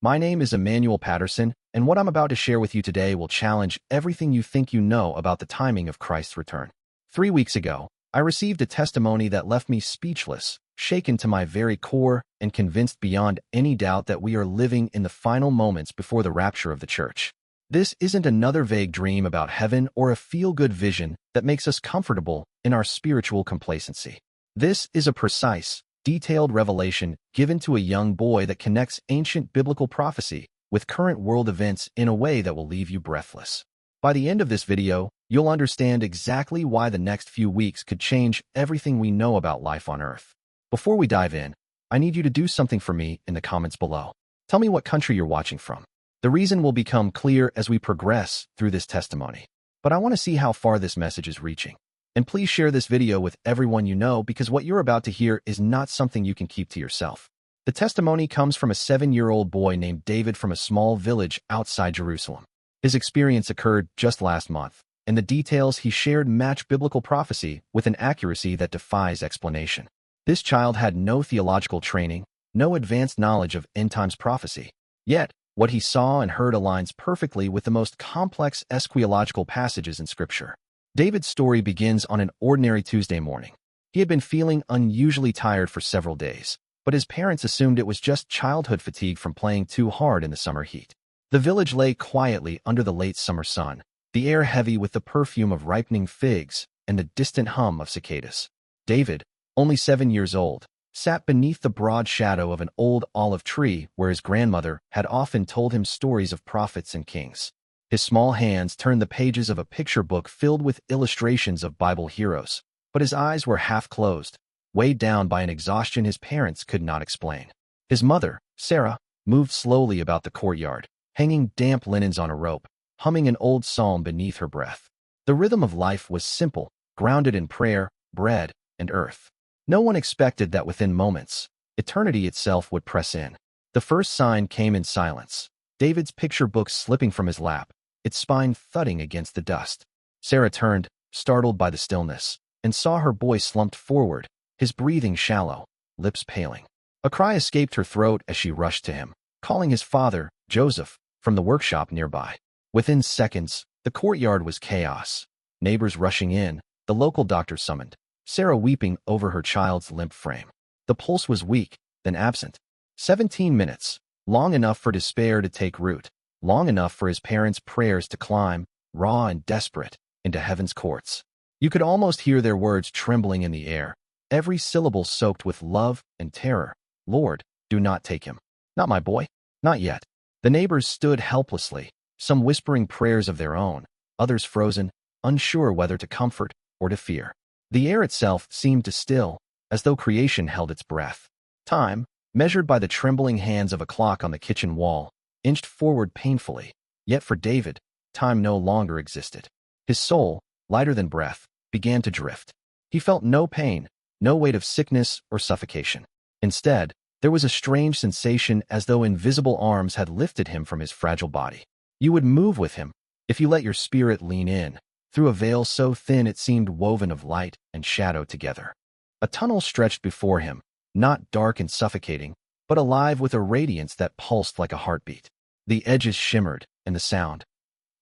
My name is Emmanuel Patterson, and what I'm about to share with you today will challenge everything you think you know about the timing of Christ's return. 3 weeks ago, I received a testimony that left me speechless, shaken to my very core, and convinced beyond any doubt that we are living in the final moments before the rapture of the church. This isn't another vague dream about heaven or a feel-good vision that makes us comfortable in our spiritual complacency. This is a precise, detailed revelation given to a young boy that connects ancient biblical prophecy with current world events in a way that will leave you breathless. By the end of this video, you'll understand exactly why the next few weeks could change everything we know about life on Earth. Before we dive in, I need you to do something for me in the comments below. Tell me what country you're watching from. The reason will become clear as we progress through this testimony. But I want to see how far this message is reaching. And please share this video with everyone you know because what you're about to hear is not something you can keep to yourself. The testimony comes from a 7-year-old boy named David from a small village outside Jerusalem. His experience occurred just last month, and the details he shared match biblical prophecy with an accuracy that defies explanation. This child had no theological training, no advanced knowledge of end-times prophecy. Yet, what he saw and heard aligns perfectly with the most complex eschatological passages in Scripture. David's story begins on an ordinary Tuesday morning. He had been feeling unusually tired for several days, but his parents assumed it was just childhood fatigue from playing too hard in the summer heat. The village lay quietly under the late summer sun, the air heavy with the perfume of ripening figs and the distant hum of cicadas. David, only 7 years old, sat beneath the broad shadow of an old olive tree where his grandmother had often told him stories of prophets and kings. His small hands turned the pages of a picture book filled with illustrations of Bible heroes, but his eyes were half closed, weighed down by an exhaustion his parents could not explain. His mother, Sarah, moved slowly about the courtyard, hanging damp linens on a rope, humming an old psalm beneath her breath. The rhythm of life was simple, grounded in prayer, bread, and earth. No one expected that within moments, eternity itself would press in. The first sign came in silence, David's picture book slipping from his lap, its spine thudding against the dust. Sarah turned, startled by the stillness, and saw her boy slumped forward, his breathing shallow, lips paling. A cry escaped her throat as she rushed to him, calling his father, Joseph, from the workshop nearby. Within seconds, the courtyard was chaos. Neighbors rushing in, the local doctor summoned, Sarah weeping over her child's limp frame. The pulse was weak, then absent. 17 minutes, long enough for despair to take root, long enough for his parents' prayers to climb, raw and desperate, into heaven's courts. You could almost hear their words trembling in the air, every syllable soaked with love and terror. Lord, do not take him. Not my boy. Not yet. The neighbors stood helplessly, some whispering prayers of their own, others frozen, unsure whether to comfort or to fear. The air itself seemed to still, as though creation held its breath. Time, measured by the trembling hands of a clock on the kitchen wall, inched forward painfully. Yet for David, time no longer existed. His soul, lighter than breath, began to drift. He felt no pain, no weight of sickness or suffocation. Instead, there was a strange sensation as though invisible arms had lifted him from his fragile body. You would move with him, if you let your spirit lean in, through a veil so thin it seemed woven of light and shadow together. A tunnel stretched before him, not dark and suffocating, but alive with a radiance that pulsed like a heartbeat. The edges shimmered, and the sound.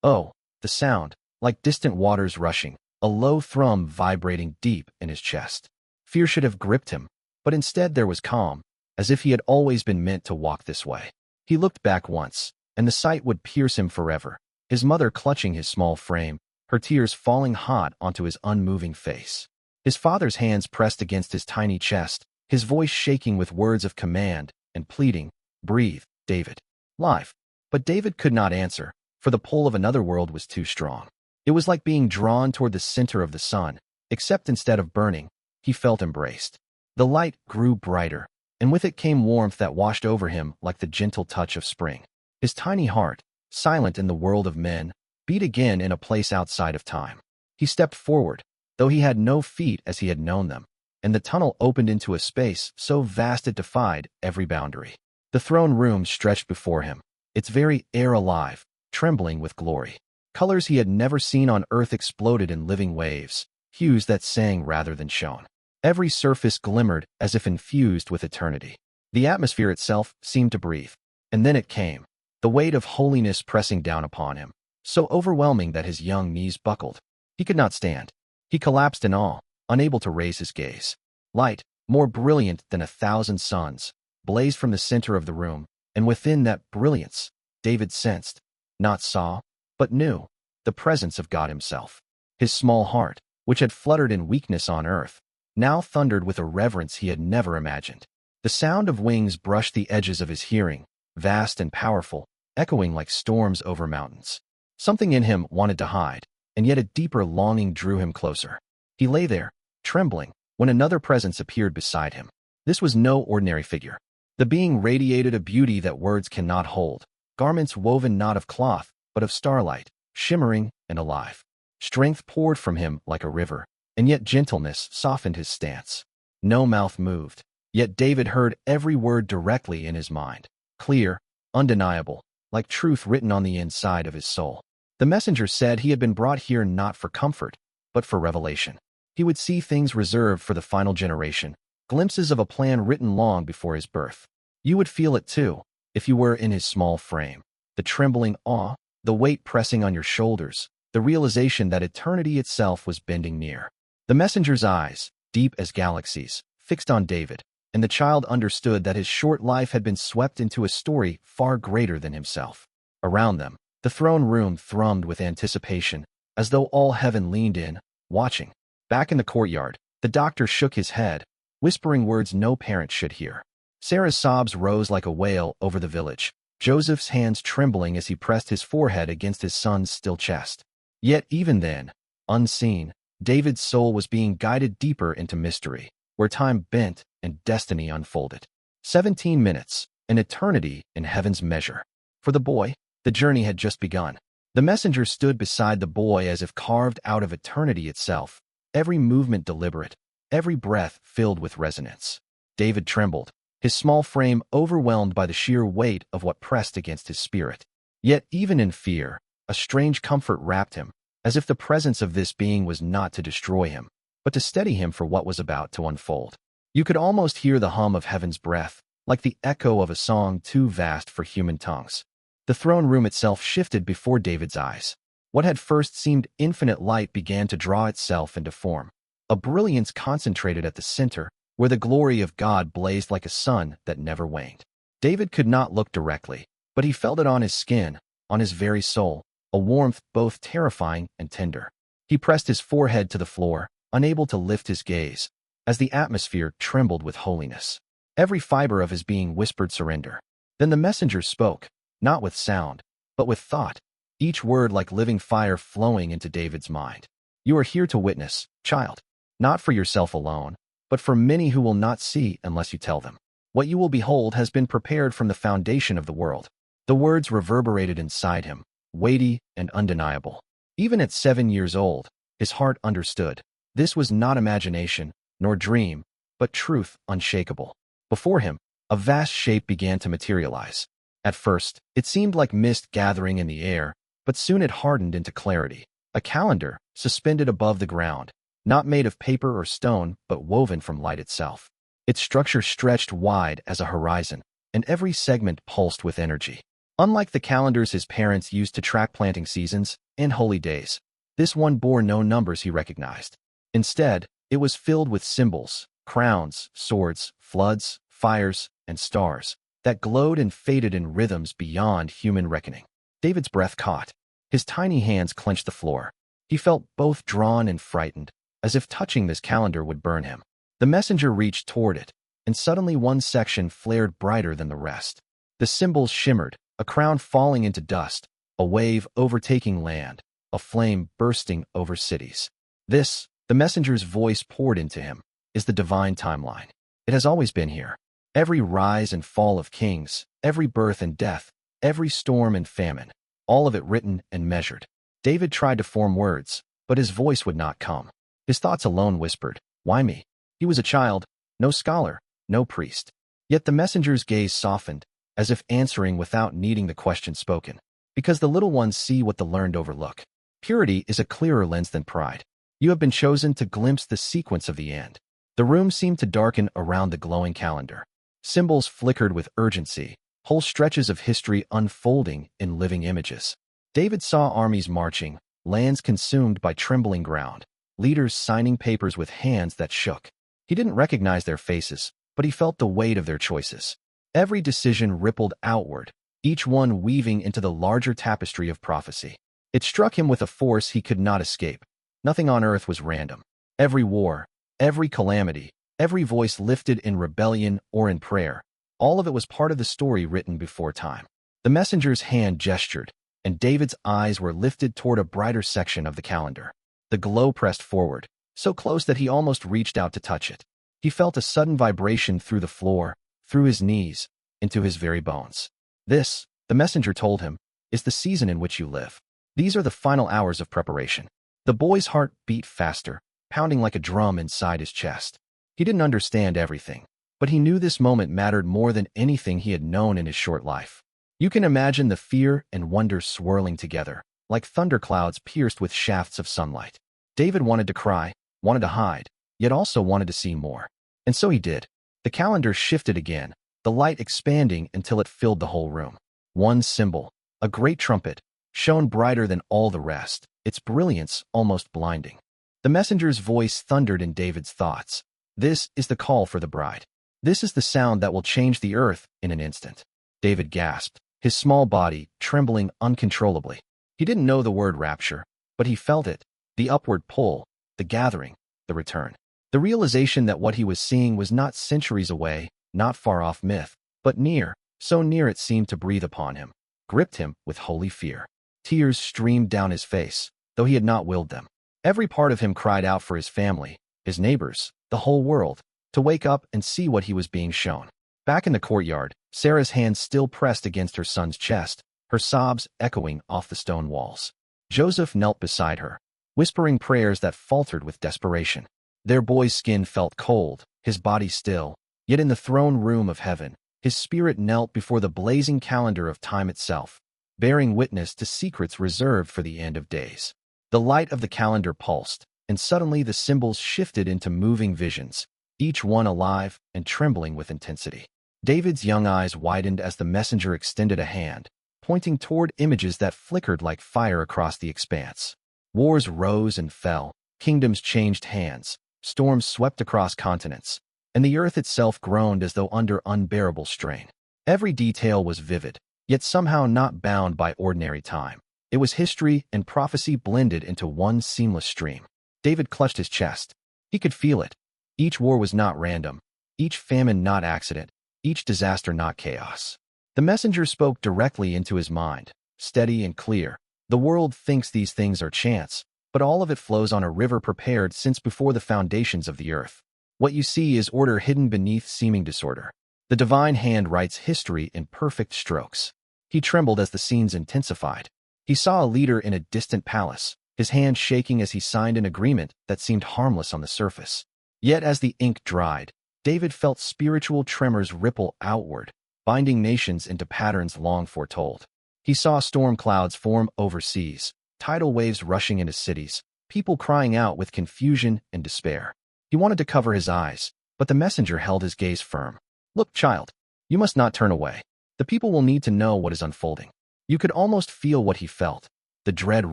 Oh, the sound, like distant waters rushing, a low thrum vibrating deep in his chest. Fear should have gripped him, but instead there was calm, as if he had always been meant to walk this way. He looked back once, and the sight would pierce him forever, his mother clutching his small frame, her tears falling hot onto his unmoving face. His father's hands pressed against his tiny chest, his voice shaking with words of command and pleading, "Breathe, David. Life." But David could not answer, for the pull of another world was too strong. It was like being drawn toward the center of the sun, except instead of burning, he felt embraced. The light grew brighter, and with it came warmth that washed over him like the gentle touch of spring. His tiny heart, silent in the world of men, beat again in a place outside of time. He stepped forward, though he had no feet as he had known them, and the tunnel opened into a space so vast it defied every boundary. The throne room stretched before him, its very air alive, trembling with glory. Colors he had never seen on earth exploded in living waves, hues that sang rather than shone. Every surface glimmered as if infused with eternity. The atmosphere itself seemed to breathe. And then it came, the weight of holiness pressing down upon him, so overwhelming that his young knees buckled. He could not stand. He collapsed in awe, unable to raise his gaze. Light, more brilliant than 1,000 suns, blazed from the center of the room, and within that brilliance, David sensed, not saw, but knew, the presence of God himself. His small heart, which had fluttered in weakness on earth, now thundered with a reverence he had never imagined. The sound of wings brushed the edges of his hearing, vast and powerful, echoing like storms over mountains. Something in him wanted to hide, and yet a deeper longing drew him closer. He lay there, trembling, when another presence appeared beside him. This was no ordinary figure. The being radiated a beauty that words cannot hold, garments woven not of cloth, but of starlight, shimmering and alive. Strength poured from him like a river, and yet gentleness softened his stance. No mouth moved, yet David heard every word directly in his mind, clear, undeniable, like truth written on the inside of his soul. The messenger said he had been brought here not for comfort, but for revelation. He would see things reserved for the final generation, glimpses of a plan written long before his birth. You would feel it too, if you were in his small frame. The trembling awe, the weight pressing on your shoulders, the realization that eternity itself was bending near. The messenger's eyes, deep as galaxies, fixed on David, and the child understood that his short life had been swept into a story far greater than himself. Around them, the throne room thrummed with anticipation, as though all heaven leaned in, watching. Back in the courtyard, the doctor shook his head, whispering words no parent should hear. Sarah's sobs rose like a wail over the village, Joseph's hands trembling as he pressed his forehead against his son's still chest. Yet even then, unseen, David's soul was being guided deeper into mystery, where time bent and destiny unfolded. 17 minutes, an eternity in heaven's measure. For the boy, the journey had just begun. The messenger stood beside the boy as if carved out of eternity itself, every movement deliberate, every breath filled with resonance. David trembled, his small frame overwhelmed by the sheer weight of what pressed against his spirit. Yet even in fear, a strange comfort wrapped him, as if the presence of this being was not to destroy him, but to steady him for what was about to unfold. You could almost hear the hum of heaven's breath, like the echo of a song too vast for human tongues. The throne room itself shifted before David's eyes. What had first seemed infinite light began to draw itself into form. A brilliance concentrated at the center, where the glory of God blazed like a sun that never waned. David could not look directly, but he felt it on his skin, on his very soul, a warmth both terrifying and tender. He pressed his forehead to the floor, unable to lift his gaze, as the atmosphere trembled with holiness. Every fiber of his being whispered surrender. Then the messenger spoke, not with sound, but with thought, each word like living fire flowing into David's mind. You are here to witness, child, not for yourself alone, but for many who will not see unless you tell them. What you will behold has been prepared from the foundation of the world. The words reverberated inside him, weighty and undeniable. Even at 7 years old, his heart understood. This was not imagination, nor dream, but truth unshakable. Before him, a vast shape began to materialize. At first, it seemed like mist gathering in the air, but soon it hardened into clarity. A calendar, suspended above the ground, not made of paper or stone, but woven from light itself. Its structure stretched wide as a horizon, and every segment pulsed with energy. Unlike the calendars his parents used to track planting seasons and holy days, this one bore no numbers he recognized. Instead, it was filled with symbols, crowns, swords, floods, fires, and stars that glowed and faded in rhythms beyond human reckoning. David's breath caught. His tiny hands clenched the floor. He felt both drawn and frightened, as if touching this calendar would burn him. The messenger reached toward it, and suddenly one section flared brighter than the rest. The symbols shimmered, a crown falling into dust, a wave overtaking land, a flame bursting over cities. This, the messenger's voice poured into him, is the divine timeline. It has always been here. Every rise and fall of kings, every birth and death, every storm and famine, all of it written and measured. David tried to form words, but his voice would not come. His thoughts alone whispered, "Why me?" He was a child, no scholar, no priest. Yet the messenger's gaze softened, as if answering without needing the question spoken. Because the little ones see what the learned overlook. Purity is a clearer lens than pride. You have been chosen to glimpse the sequence of the end. The room seemed to darken around the glowing calendar. Symbols flickered with urgency, whole stretches of history unfolding in living images. David saw armies marching, lands consumed by trembling ground, leaders signing papers with hands that shook. He didn't recognize their faces, but he felt the weight of their choices. Every decision rippled outward, each one weaving into the larger tapestry of prophecy. It struck him with a force he could not escape. Nothing on earth was random. Every war, every calamity, every voice lifted in rebellion or in prayer, all of it was part of the story written before time. The messenger's hand gestured, and David's eyes were lifted toward a brighter section of the calendar. The glow pressed forward, so close that he almost reached out to touch it. He felt a sudden vibration through the floor, through his knees, into his very bones. This, the messenger told him, is the season in which you live. These are the final hours of preparation. The boy's heart beat faster, pounding like a drum inside his chest. He didn't understand everything, but he knew this moment mattered more than anything he had known in his short life. You can imagine the fear and wonder swirling together, like thunderclouds pierced with shafts of sunlight. David wanted to cry, wanted to hide, yet also wanted to see more. And so he did. The calendar shifted again, the light expanding until it filled the whole room. One symbol, a great trumpet, shone brighter than all the rest, its brilliance almost blinding. The messenger's voice thundered in David's thoughts. This is the call for the bride. This is the sound that will change the earth in an instant. David gasped, his small body trembling uncontrollably. He didn't know the word rapture, but he felt it, the upward pull, the gathering, the return. The realization that what he was seeing was not centuries away, not far-off myth, but near, so near it seemed to breathe upon him, gripped him with holy fear. Tears streamed down his face, though he had not willed them. Every part of him cried out for his family, his neighbors, the whole world, to wake up and see what he was being shown. Back in the courtyard, Sarah's hands still pressed against her son's chest, her sobs echoing off the stone walls. Joseph knelt beside her, whispering prayers that faltered with desperation. Their boy's skin felt cold, his body still, yet in the throne room of heaven, his spirit knelt before the blazing calendar of time itself, bearing witness to secrets reserved for the end of days. The light of the calendar pulsed, and suddenly the symbols shifted into moving visions, each one alive and trembling with intensity. David's young eyes widened as the messenger extended a hand, pointing toward images that flickered like fire across the expanse. Wars rose and fell, kingdoms changed hands, storms swept across continents, and the earth itself groaned as though under unbearable strain. Every detail was vivid, yet somehow not bound by ordinary time. It was history and prophecy blended into one seamless stream. David clutched his chest. He could feel it. Each war was not random, each famine not accident, each disaster not chaos. The messenger spoke directly into his mind, steady and clear. The world thinks these things are chance, but all of it flows on a river prepared since before the foundations of the earth. What you see is order hidden beneath seeming disorder. The divine hand writes history in perfect strokes. He trembled as the scenes intensified. He saw a leader in a distant palace, his hand shaking as he signed an agreement that seemed harmless on the surface. Yet as the ink dried, David felt spiritual tremors ripple outward, binding nations into patterns long foretold. He saw storm clouds form overseas, tidal waves rushing into cities, people crying out with confusion and despair. He wanted to cover his eyes, but the messenger held his gaze firm. Look, child, you must not turn away. The people will need to know what is unfolding. You could almost feel what he felt, the dread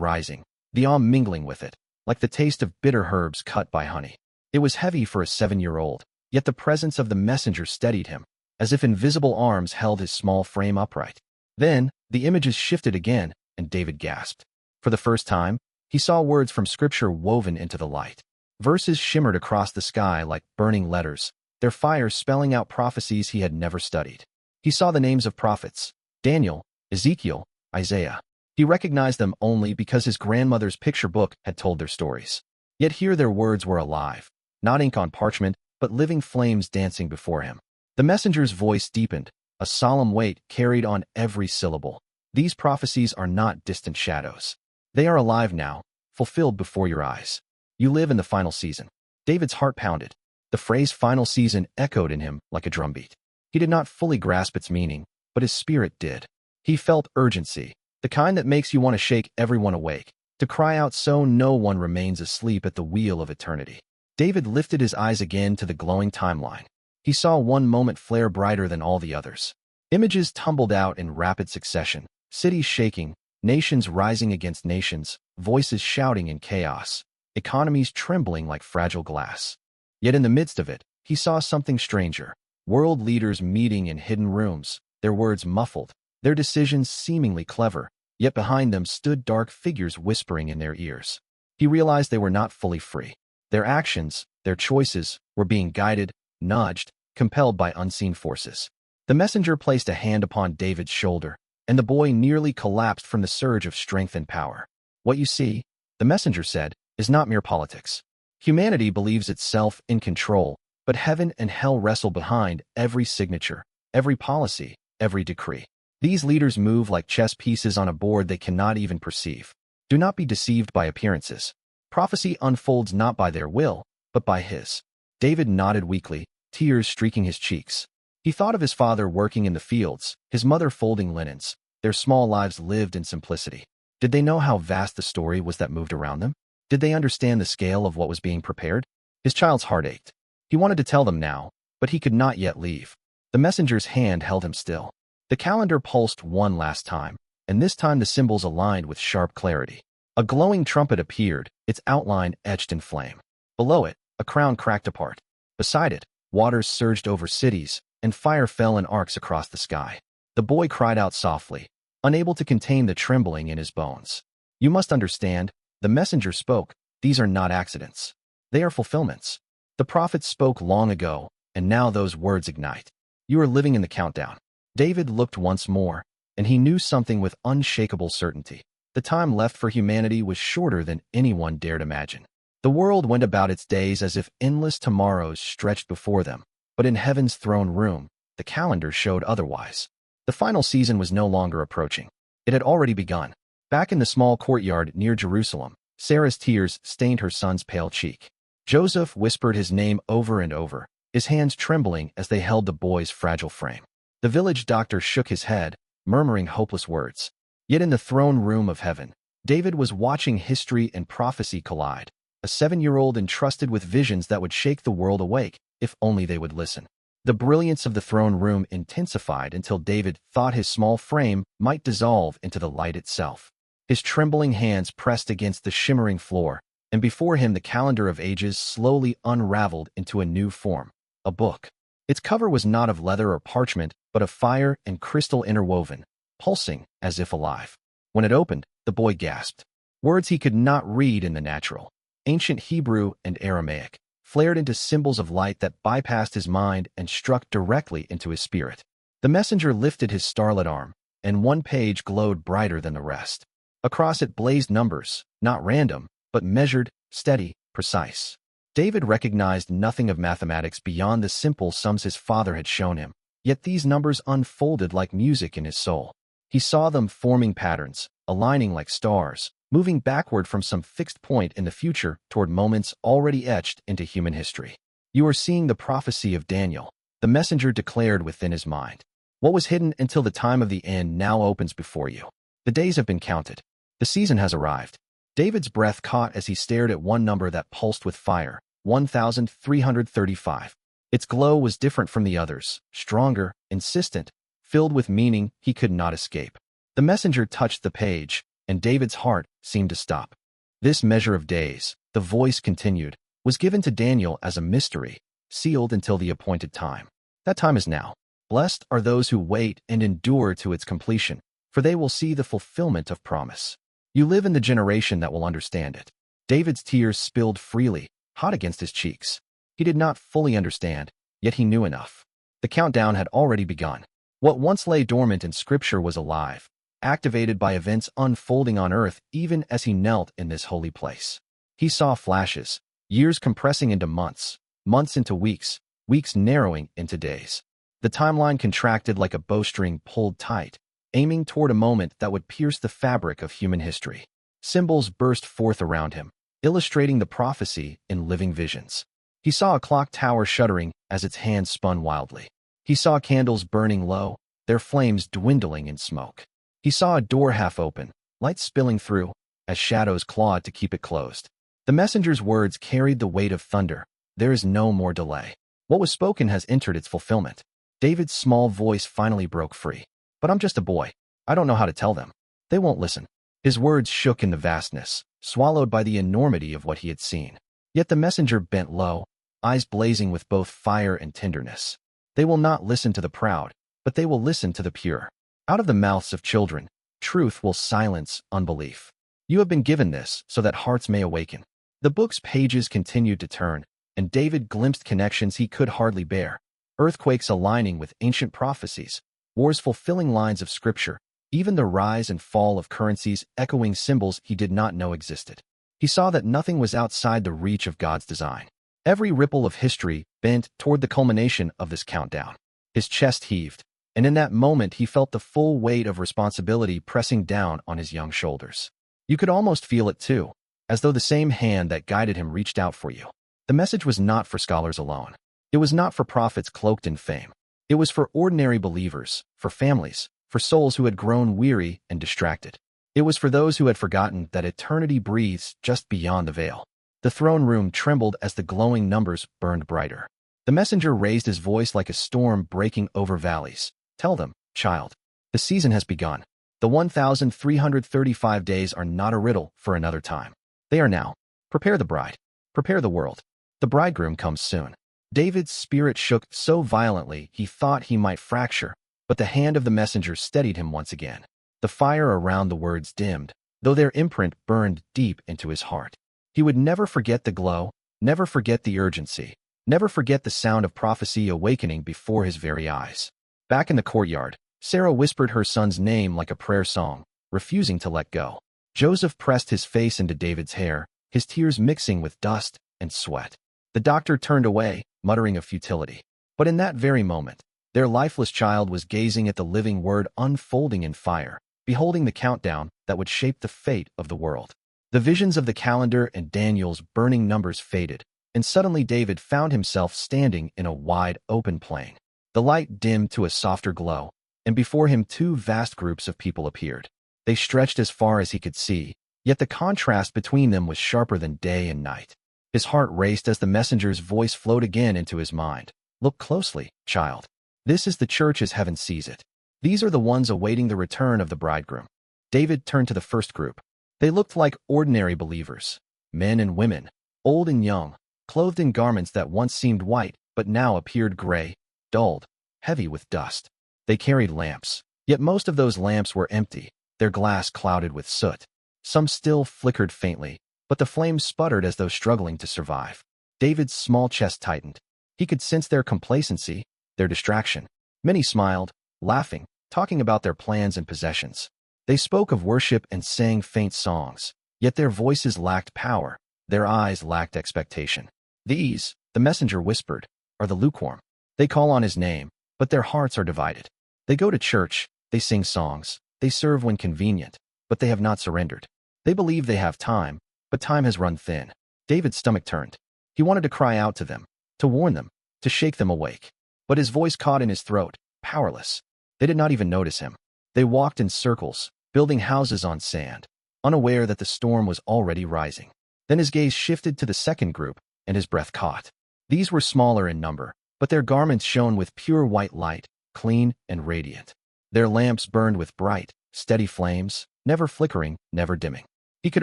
rising, the awe mingling with it, like the taste of bitter herbs cut by honey. It was heavy for a 7-year-old, yet the presence of the messenger steadied him, as if invisible arms held his small frame upright. Then, the images shifted again, and David gasped. For the first time, he saw words from Scripture woven into the light. Verses shimmered across the sky like burning letters, their fire spelling out prophecies he had never studied. He saw the names of prophets, Daniel, Ezekiel, Isaiah. He recognized them only because his grandmother's picture book had told their stories. Yet here their words were alive, not ink on parchment, but living flames dancing before him. The messenger's voice deepened, a solemn weight carried on every syllable. These prophecies are not distant shadows. They are alive now, fulfilled before your eyes. You live in the final season. David's heart pounded. The phrase final season echoed in him like a drumbeat. He did not fully grasp its meaning, but his spirit did. He felt urgency, the kind that makes you want to shake everyone awake, to cry out so no one remains asleep at the wheel of eternity. David lifted his eyes again to the glowing timeline. He saw one moment flare brighter than all the others. Images tumbled out in rapid succession, cities shaking, nations rising against nations, voices shouting in chaos, economies trembling like fragile glass. Yet in the midst of it, he saw something stranger. World leaders meeting in hidden rooms, their words muffled, their decisions seemingly clever, yet behind them stood dark figures whispering in their ears. He realized they were not fully free. Their actions, their choices, were being guided, nudged, compelled by unseen forces. The messenger placed a hand upon David's shoulder, and the boy nearly collapsed from the surge of strength and power. What you see, the messenger said, is not mere politics. Humanity believes itself in control, but heaven and hell wrestle behind every signature, every policy, every decree. These leaders move like chess pieces on a board they cannot even perceive. Do not be deceived by appearances. Prophecy unfolds not by their will, but by his. David nodded weakly, tears streaking his cheeks. He thought of his father working in the fields, his mother folding linens. Their small lives lived in simplicity. Did they know how vast the story was that moved around them? Did they understand the scale of what was being prepared? His child's heart ached. He wanted to tell them now, but he could not yet leave. The messenger's hand held him still. The calendar pulsed one last time, and this time the symbols aligned with sharp clarity. A glowing trumpet appeared, its outline etched in flame. Below it, a crown cracked apart. Beside it, waters surged over cities, and fire fell in arcs across the sky. The boy cried out softly, unable to contain the trembling in his bones. You must understand, the messenger spoke, these are not accidents. They are fulfillments. The prophets spoke long ago, and now those words ignite. You are living in the countdown. David looked once more, and he knew something with unshakable certainty. The time left for humanity was shorter than anyone dared imagine. The world went about its days as if endless tomorrows stretched before them, but in heaven's throne room, the calendar showed otherwise. The final season was no longer approaching. It had already begun. Back in the small courtyard near Jerusalem, Sarah's tears stained her son's pale cheek. Joseph whispered his name over and over, his hands trembling as they held the boy's fragile frame. The village doctor shook his head, murmuring hopeless words. Yet in the throne room of heaven, David was watching history and prophecy collide, a 7-year-old entrusted with visions that would shake the world awake, if only they would listen. The brilliance of the throne room intensified until David thought his small frame might dissolve into the light itself. His trembling hands pressed against the shimmering floor, and before him the calendar of ages slowly unraveled into a new form, a book. Its cover was not of leather or parchment, but of fire and crystal interwoven, pulsing as if alive. When it opened, the boy gasped. Words he could not read in the natural, ancient Hebrew and Aramaic, flared into symbols of light that bypassed his mind and struck directly into his spirit. The messenger lifted his starlit arm, and one page glowed brighter than the rest. Across it blazed numbers, not random, but measured, steady, precise. David recognized nothing of mathematics beyond the simple sums his father had shown him, yet these numbers unfolded like music in his soul. He saw them forming patterns, aligning like stars, moving backward from some fixed point in the future toward moments already etched into human history. You are seeing the prophecy of Daniel, the messenger declared within his mind. What was hidden until the time of the end now opens before you. The days have been counted. The season has arrived. David's breath caught as he stared at one number that pulsed with fire, 1,335. Its glow was different from the others, stronger, insistent, filled with meaning he could not escape. The messenger touched the page, and David's heart seemed to stop. This measure of days, the voice continued, was given to Daniel as a mystery, sealed until the appointed time. That time is now. Blessed are those who wait and endure to its completion, for they will see the fulfillment of promise. You live in the generation that will understand it. David's tears spilled freely, hot against his cheeks. He did not fully understand, yet he knew enough. The countdown had already begun. What once lay dormant in Scripture was alive, activated by events unfolding on earth even as he knelt in this holy place. He saw flashes, years compressing into months, months into weeks, weeks narrowing into days. The timeline contracted like a bowstring pulled tight, aiming toward a moment that would pierce the fabric of human history. Symbols burst forth around him, illustrating the prophecy in living visions. He saw a clock tower shuddering as its hands spun wildly. He saw candles burning low, their flames dwindling in smoke. He saw a door half open, light spilling through, as shadows clawed to keep it closed. The messenger's words carried the weight of thunder. There is no more delay. What was spoken has entered its fulfillment. David's small voice finally broke free. But I'm just a boy. I don't know how to tell them. They won't listen. His words shook in the vastness, swallowed by the enormity of what he had seen. Yet the messenger bent low, eyes blazing with both fire and tenderness. They will not listen to the proud, but they will listen to the pure. Out of the mouths of children, truth will silence unbelief. You have been given this so that hearts may awaken. The book's pages continued to turn, and David glimpsed connections he could hardly bear. Earthquakes aligning with ancient prophecies, wars fulfilling lines of scripture, even the rise and fall of currencies echoing symbols he did not know existed. He saw that nothing was outside the reach of God's design. Every ripple of history bent toward the culmination of this countdown. His chest heaved, and in that moment he felt the full weight of responsibility pressing down on his young shoulders. You could almost feel it too, as though the same hand that guided him reached out for you. The message was not for scholars alone. It was not for prophets cloaked in fame. It was for ordinary believers, for families, for souls who had grown weary and distracted. It was for those who had forgotten that eternity breathes just beyond the veil. The throne room trembled as the glowing numbers burned brighter. The messenger raised his voice like a storm breaking over valleys. Tell them, child, the season has begun. The 1,335 days are not a riddle for another time. They are now. Prepare the bride. Prepare the world. The bridegroom comes soon. David's spirit shook so violently he thought he might fracture, but the hand of the messenger steadied him once again. The fire around the words dimmed, though their imprint burned deep into his heart. He would never forget the glow, never forget the urgency, never forget the sound of prophecy awakening before his very eyes. Back in the courtyard, Sarah whispered her son's name like a prayer song, refusing to let go. Joseph pressed his face into David's hair, his tears mixing with dust and sweat. The doctor turned away, muttering of futility. But in that very moment, their lifeless child was gazing at the living word unfolding in fire, beholding the countdown that would shape the fate of the world. The visions of the calendar and Daniel's burning numbers faded, and suddenly David found himself standing in a wide, open plain. The light dimmed to a softer glow, and before him two vast groups of people appeared. They stretched as far as he could see, yet the contrast between them was sharper than day and night. His heart raced as the messenger's voice flowed again into his mind. Look closely, child. This is the church as heaven sees it. These are the ones awaiting the return of the bridegroom. David turned to the first group. They looked like ordinary believers, men and women, old and young, clothed in garments that once seemed white but now appeared gray, dulled, heavy with dust. They carried lamps, yet most of those lamps were empty, their glass clouded with soot. Some still flickered faintly, but the flames sputtered as though struggling to survive. David's small chest tightened. He could sense their complacency, their distraction. Many smiled, laughing, talking about their plans and possessions. They spoke of worship and sang faint songs, yet their voices lacked power, their eyes lacked expectation. These, the messenger whispered, are the lukewarm. They call on his name, but their hearts are divided. They go to church, they sing songs, they serve when convenient, but they have not surrendered. They believe they have time, but time has run thin. David's stomach turned. He wanted to cry out to them, to warn them, to shake them awake. But his voice caught in his throat, powerless. They did not even notice him. They walked in circles, building houses on sand, unaware that the storm was already rising. Then his gaze shifted to the second group, and his breath caught. These were smaller in number, but their garments shone with pure white light, clean and radiant. Their lamps burned with bright, steady flames, never flickering, never dimming. He could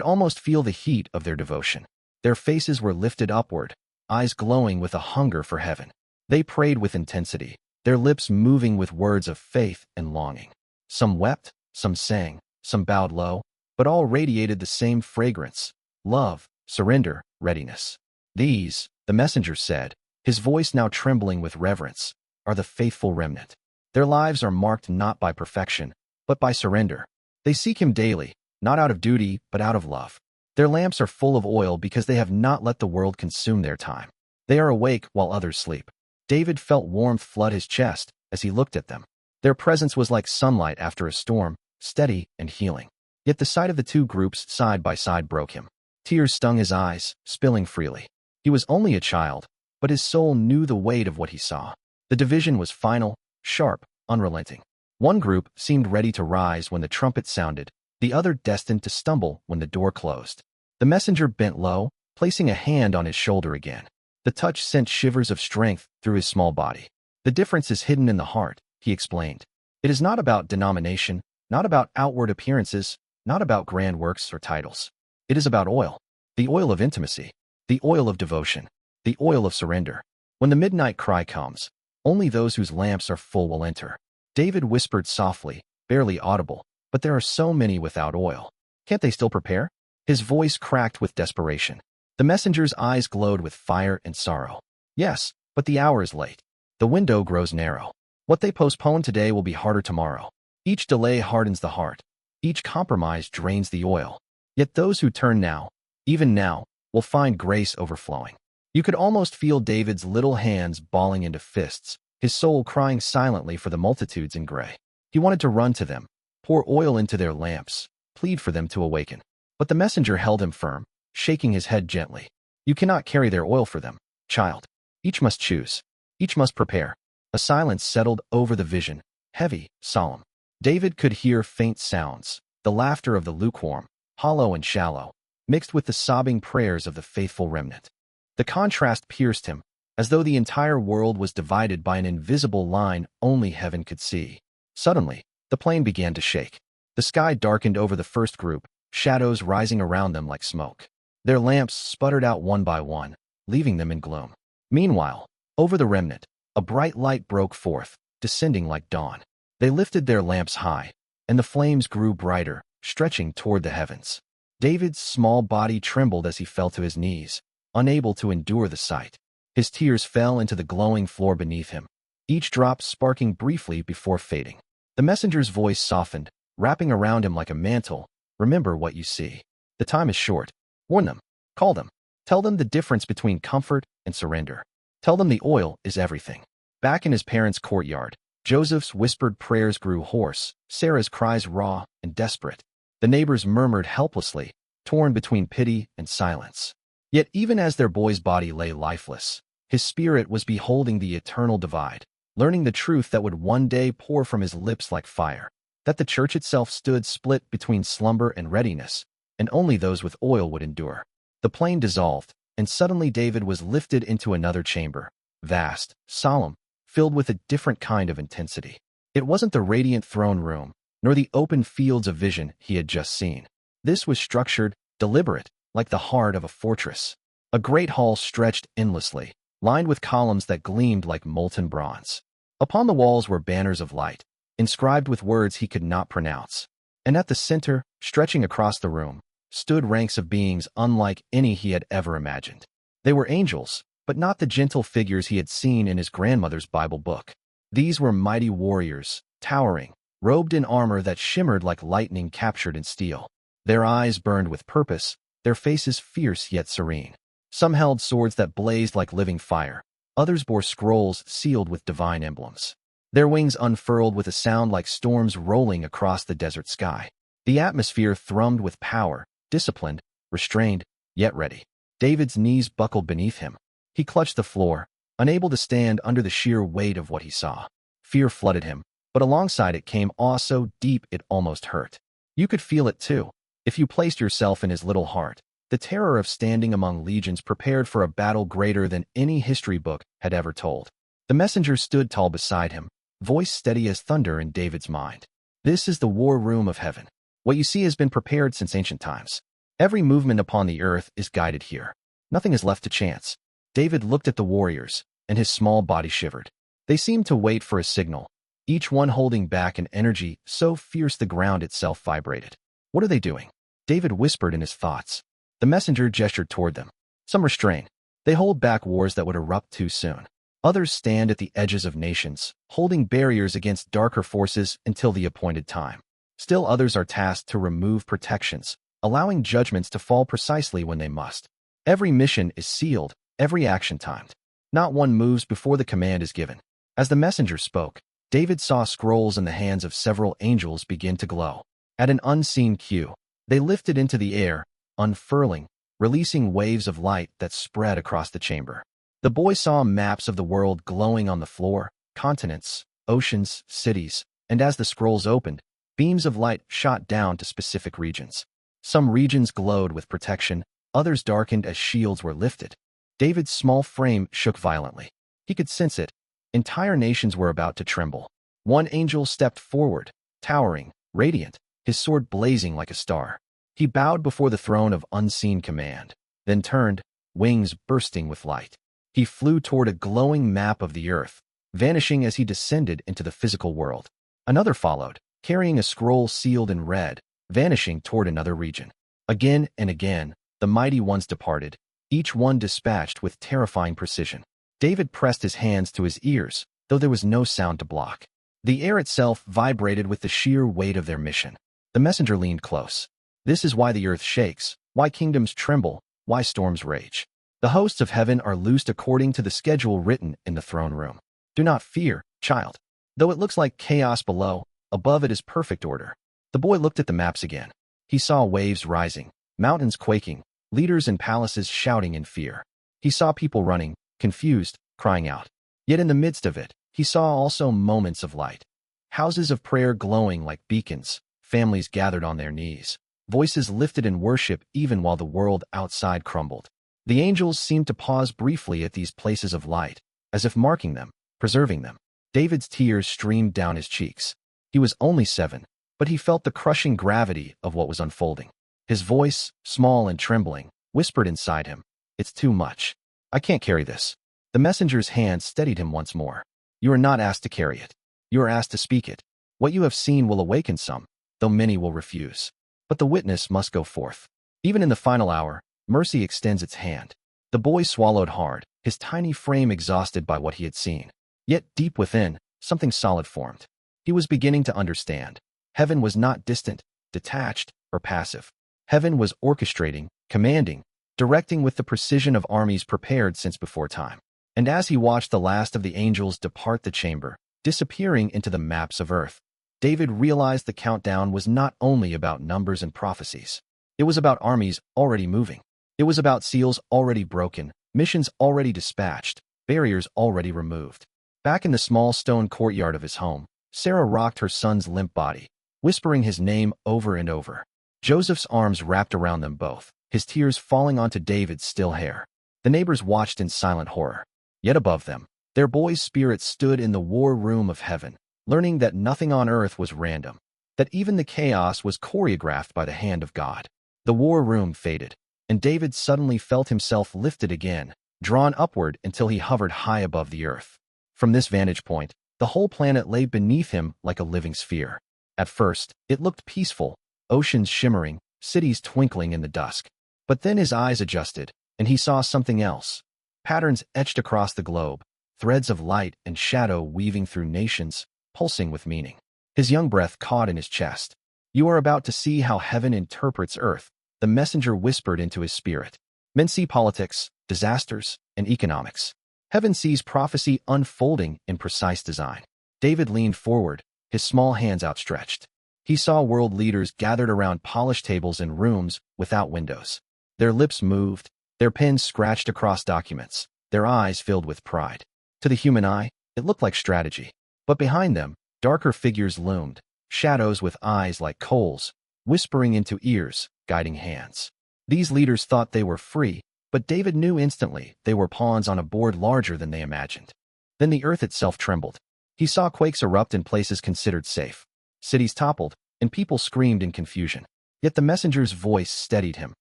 almost feel the heat of their devotion. Their faces were lifted upward, eyes glowing with a hunger for heaven. They prayed with intensity, their lips moving with words of faith and longing. Some wept, some sang, some bowed low, but all radiated the same fragrance: love, surrender, readiness. These, the messenger said, his voice now trembling with reverence, are the faithful remnant. Their lives are marked not by perfection, but by surrender. They seek him daily, not out of duty, but out of love. Their lamps are full of oil because they have not let the world consume their time. They are awake while others sleep. David felt warmth flood his chest as he looked at them. Their presence was like sunlight after a storm, steady and healing. Yet the sight of the two groups side by side broke him. Tears stung his eyes, spilling freely. He was only a child, but his soul knew the weight of what he saw. The division was final, sharp, unrelenting. One group seemed ready to rise when the trumpet sounded, the other destined to stumble when the door closed. The messenger bent low, placing a hand on his shoulder again. The touch sent shivers of strength through his small body. The difference is hidden in the heart, he explained. It is not about denomination, not about outward appearances, not about grand works or titles. It is about oil, the oil of intimacy, the oil of devotion, the oil of surrender. When the midnight cry comes, only those whose lamps are full will enter. David whispered softly, barely audible, but there are so many without oil. Can't they still prepare? His voice cracked with desperation. The messenger's eyes glowed with fire and sorrow. Yes, but the hour is late. The window grows narrow. What they postpone today will be harder tomorrow. Each delay hardens the heart. Each compromise drains the oil. Yet those who turn now, even now, will find grace overflowing. You could almost feel David's little hands balling into fists, his soul crying silently for the multitudes in gray. He wanted to run to them, pour oil into their lamps, plead for them to awaken. But the messenger held him firm, shaking his head gently. You cannot carry their oil for them, child. Each must choose. Each must prepare. A silence settled over the vision, heavy, solemn. David could hear faint sounds, the laughter of the lukewarm, hollow and shallow, mixed with the sobbing prayers of the faithful remnant. The contrast pierced him, as though the entire world was divided by an invisible line only heaven could see. Suddenly, the plane began to shake. The sky darkened over the first group, shadows rising around them like smoke. Their lamps sputtered out one by one, leaving them in gloom. Meanwhile, over the remnant, a bright light broke forth, descending like dawn. They lifted their lamps high, and the flames grew brighter, stretching toward the heavens. David's small body trembled as he fell to his knees, unable to endure the sight. His tears fell into the glowing floor beneath him, each drop sparking briefly before fading. The messenger's voice softened, wrapping around him like a mantle. Remember what you see. The time is short. Warn them. Call them. Tell them the difference between comfort and surrender. Tell them the oil is everything. Back in his parents' courtyard, Joseph's whispered prayers grew hoarse, Sarah's cries raw and desperate. The neighbors murmured helplessly, torn between pity and silence. Yet even as their boy's body lay lifeless, his spirit was beholding the eternal divide, learning the truth that would one day pour from his lips like fire, that the church itself stood split between slumber and readiness, and only those with oil would endure. The plane dissolved, and suddenly David was lifted into another chamber, vast, solemn, filled with a different kind of intensity. It wasn't the radiant throne room, nor the open fields of vision he had just seen. This was structured, deliberate, like the heart of a fortress. A great hall stretched endlessly, lined with columns that gleamed like molten bronze. Upon the walls were banners of light, inscribed with words he could not pronounce. And at the center, stretching across the room, stood ranks of beings unlike any he had ever imagined. They were angels, but not the gentle figures he had seen in his grandmother's Bible book. These were mighty warriors, towering, robed in armor that shimmered like lightning captured in steel. Their eyes burned with purpose, their faces fierce yet serene. Some held swords that blazed like living fire. Others bore scrolls sealed with divine emblems. Their wings unfurled with a sound like storms rolling across the desert sky. The atmosphere thrummed with power, disciplined, restrained, yet ready. David's knees buckled beneath him. He clutched the floor, unable to stand under the sheer weight of what he saw. Fear flooded him, but alongside it came awe so deep it almost hurt. You could feel it too, if you placed yourself in his little heart. The terror of standing among legions prepared for a battle greater than any history book had ever told. The messenger stood tall beside him, voice steady as thunder in David's mind. This is the war room of heaven. What you see has been prepared since ancient times. Every movement upon the earth is guided here. Nothing is left to chance. David looked at the warriors, and his small body shivered. They seemed to wait for a signal, each one holding back an energy so fierce the ground itself vibrated. What are they doing? David whispered in his thoughts. The messenger gestured toward them. Some restrain. They hold back wars that would erupt too soon. Others stand at the edges of nations, holding barriers against darker forces until the appointed time. Still others are tasked to remove protections, allowing judgments to fall precisely when they must. Every mission is sealed, every action timed. Not one moves before the command is given. As the messenger spoke, David saw scrolls in the hands of several angels begin to glow. At an unseen cue, they lifted into the air, unfurling, releasing waves of light that spread across the chamber. The boy saw maps of the world glowing on the floor, continents, oceans, cities, and as the scrolls opened, beams of light shot down to specific regions. Some regions glowed with protection, others darkened as shields were lifted. David's small frame shook violently. He could sense it. Entire nations were about to tremble. One angel stepped forward, towering, radiant, his sword blazing like a star. He bowed before the throne of unseen command, then turned, wings bursting with light. He flew toward a glowing map of the earth, vanishing as he descended into the physical world. Another followed, carrying a scroll sealed in red, vanishing toward another region. Again and again, the mighty ones departed, each one dispatched with terrifying precision. David pressed his hands to his ears, though there was no sound to block. The air itself vibrated with the sheer weight of their mission. The messenger leaned close. This is why the earth shakes, why kingdoms tremble, why storms rage. The hosts of heaven are loosed according to the schedule written in the throne room. Do not fear, child. Though it looks like chaos below, above it is perfect order. The boy looked at the maps again. He saw waves rising, mountains quaking, leaders and palaces shouting in fear. He saw people running, confused, crying out. Yet in the midst of it, he saw also moments of light. Houses of prayer glowing like beacons, families gathered on their knees, voices lifted in worship even while the world outside crumbled. The angels seemed to pause briefly at these places of light, as if marking them, preserving them. David's tears streamed down his cheeks. He was only 7, but he felt the crushing gravity of what was unfolding. His voice, small and trembling, whispered inside him, "It's too much. I can't carry this." The messenger's hand steadied him once more. "You are not asked to carry it. You are asked to speak it. What you have seen will awaken some, though many will refuse. But the witness must go forth. Even in the final hour, mercy extends its hand." The boy swallowed hard, his tiny frame exhausted by what he had seen. Yet deep within, something solid formed. He was beginning to understand. Heaven was not distant, detached, or passive. Heaven was orchestrating, commanding, directing with the precision of armies prepared since before time. And as he watched the last of the angels depart the chamber, disappearing into the maps of earth, David realized the countdown was not only about numbers and prophecies. It was about armies already moving. It was about seals already broken, missions already dispatched, barriers already removed. Back in the small stone courtyard of his home, Sarah rocked her son's limp body, whispering his name over and over. Joseph's arms wrapped around them both, his tears falling onto David's still hair. The neighbors watched in silent horror. Yet above them, their boy's spirit stood in the war room of heaven, learning that nothing on earth was random, that even the chaos was choreographed by the hand of God. The war room faded, and David suddenly felt himself lifted again, drawn upward until he hovered high above the earth. From this vantage point, the whole planet lay beneath him like a living sphere. At first, it looked peaceful, oceans shimmering, cities twinkling in the dusk. But then his eyes adjusted, and he saw something else. Patterns etched across the globe, threads of light and shadow weaving through nations, pulsing with meaning. His young breath caught in his chest. "You are about to see how heaven interprets earth," the messenger whispered into his spirit. "Men see politics, disasters, and economics. Heaven sees prophecy unfolding in precise design." David leaned forward, his small hands outstretched. He saw world leaders gathered around polished tables in rooms without windows. Their lips moved, their pens scratched across documents, their eyes filled with pride. To the human eye, it looked like strategy. But behind them, darker figures loomed, shadows with eyes like coals, whispering into ears, guiding hands. These leaders thought they were free, but David knew instantly they were pawns on a board larger than they imagined. Then the earth itself trembled. He saw quakes erupt in places considered safe. Cities toppled, and people screamed in confusion. Yet the messenger's voice steadied him.